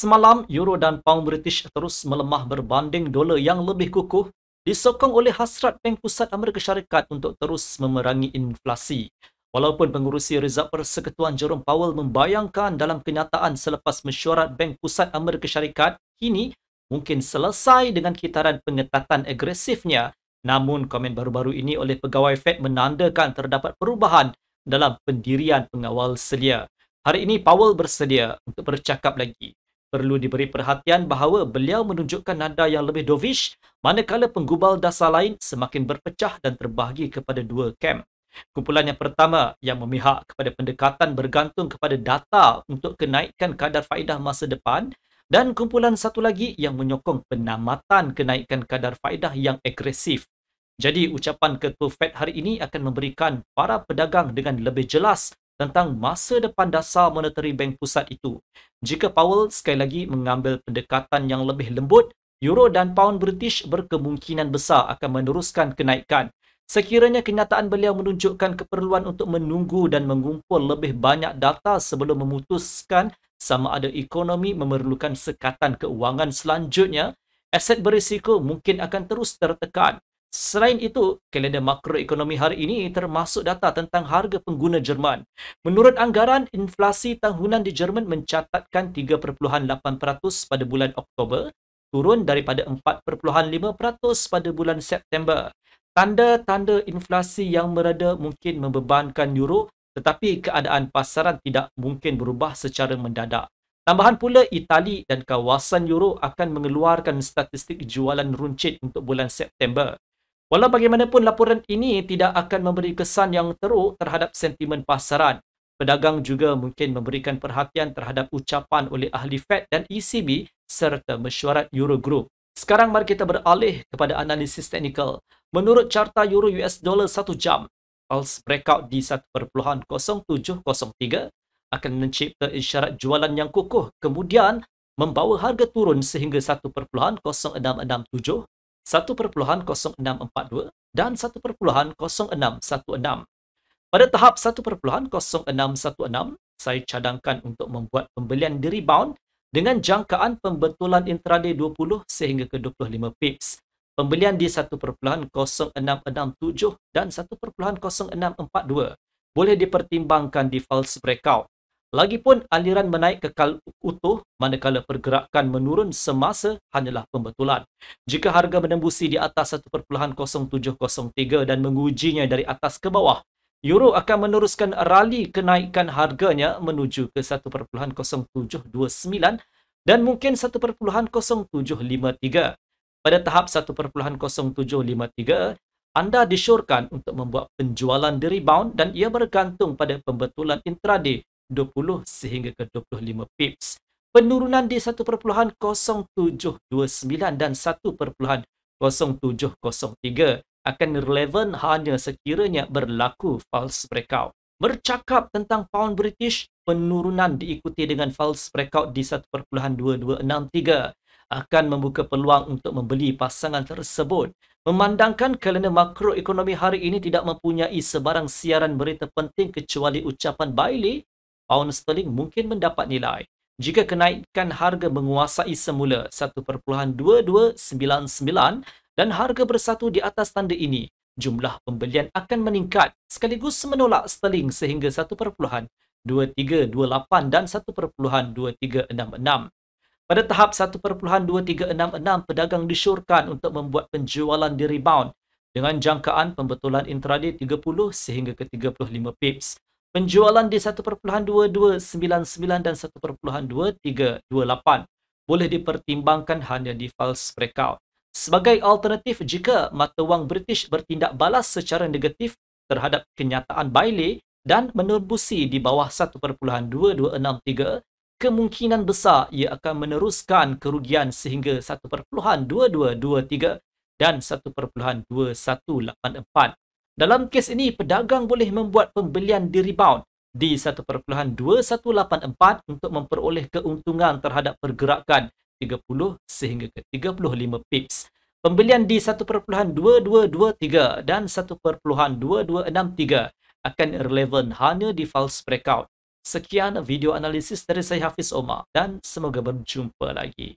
Semalam, euro dan pound British terus melemah berbanding dolar yang lebih kukuh, disokong oleh hasrat Bank Pusat Amerika Syarikat untuk terus memerangi inflasi. Walaupun pengurusi Reserve Persekutuan Jerome Powell membayangkan dalam kenyataan selepas mesyuarat Bank Pusat Amerika Syarikat, kini mungkin selesai dengan kitaran pengetatan agresifnya. Namun, komen baru-baru ini oleh pegawai Fed menandakan terdapat perubahan dalam pendirian pengawal selia. Hari ini Powell bersedia untuk bercakap lagi. Perlu diberi perhatian bahawa beliau menunjukkan nada yang lebih dovish, manakala penggubal dasar lain semakin berpecah dan terbahagi kepada dua kem. Kumpulan yang pertama yang memihak kepada pendekatan bergantung kepada data untuk kenaikan kadar faedah masa depan, dan kumpulan satu lagi yang menyokong penamatan kenaikan kadar faedah yang agresif. Jadi ucapan Ketua Fed hari ini akan memberikan para pedagang dengan lebih jelas tentang masa depan dasar monetary bank pusat itu. Jika Powell sekali lagi mengambil pendekatan yang lebih lembut, euro dan pound British berkemungkinan besar akan meneruskan kenaikan. Sekiranya kenyataan beliau menunjukkan keperluan untuk menunggu dan mengumpul lebih banyak data sebelum memutuskan sama ada ekonomi memerlukan sekatan keuangan selanjutnya, aset berisiko mungkin akan terus tertekan. Selain itu, kalender makroekonomi hari ini termasuk data tentang harga pengguna Jerman. Menurut anggaran, inflasi tahunan di Jerman mencatatkan 3.8% pada bulan Oktober, turun daripada 4.5% pada bulan September. Tanda-tanda inflasi yang mereda mungkin membebankan euro, tetapi keadaan pasaran tidak mungkin berubah secara mendadak. Tambahan pula, Itali dan kawasan euro akan mengeluarkan statistik jualan runcit untuk bulan September. Walau bagaimanapun, laporan ini tidak akan memberi kesan yang teruk terhadap sentimen pasaran. Pedagang juga mungkin memberikan perhatian terhadap ucapan oleh ahli Fed dan ECB serta mesyuarat Eurogroup. Sekarang mari kita beralih kepada analisis teknikal. Menurut carta euro US dollar 1 jam, pulse breakout di 1.0703 akan mencipta isyarat jualan yang kukuh, kemudian membawa harga turun sehingga 1.0667, 1.0642 dan 1.0616. Pada tahap 1.0616, saya cadangkan untuk membuat pembelian di rebound dengan jangkaan pembetulan intraday 20 sehingga ke 25 pips. Pembelian di 1.0667 dan 1.0642 boleh dipertimbangkan di false breakout. Lagipun aliran menaik kekal utuh manakala pergerakan menurun semasa hanyalah pembetulan. Jika harga menembusi di atas 1.0703 dan mengujinya dari atas ke bawah, euro akan meneruskan rali kenaikan harganya menuju ke 1.0729 dan mungkin 1.0753. Pada tahap 1.0753, anda disyorkan untuk membuat penjualan di rebound dan ia bergantung pada pembetulan intraday 20 sehingga ke 25 pips. Penurunan di 1.0729 dan 1.0703 akan relevan hanya sekiranya berlaku false breakout. Bercakap tentang pound British, penurunan diikuti dengan false breakout di 1.2263 akan membuka peluang untuk membeli pasangan tersebut. Memandangkan kalender makroekonomi hari ini tidak mempunyai sebarang siaran berita penting kecuali ucapan Bailey, pound sterling mungkin mendapat nilai. Jika kenaikan harga menguasai semula 1.2299 dan harga bersatu di atas tanda ini, jumlah pembelian akan meningkat sekaligus menolak sterling sehingga 1.2328 dan 1.2366. Pada tahap 1.2366, pedagang disyorkan untuk membuat penjualan di rebound dengan jangkaan pembetulan intraday 30 sehingga ke 35 pips. Penjualan di 1.2299 dan 1.2328 boleh dipertimbangkan hanya di false breakout. Sebagai alternatif, jika mata wang British bertindak balas secara negatif terhadap kenyataan Bailey dan menembusi di bawah 1.2263, kemungkinan besar ia akan meneruskan kerugian sehingga 1.2223 dan 1.2184. Dalam kes ini, pedagang boleh membuat pembelian di rebound di 1.2184 untuk memperoleh keuntungan terhadap pergerakan 30 sehingga ke 35 pips. Pembelian di 1.2223 dan 1.2263 akan relevan hanya di false breakout. Sekian video analisis dari saya Hafiz Omar dan semoga berjumpa lagi.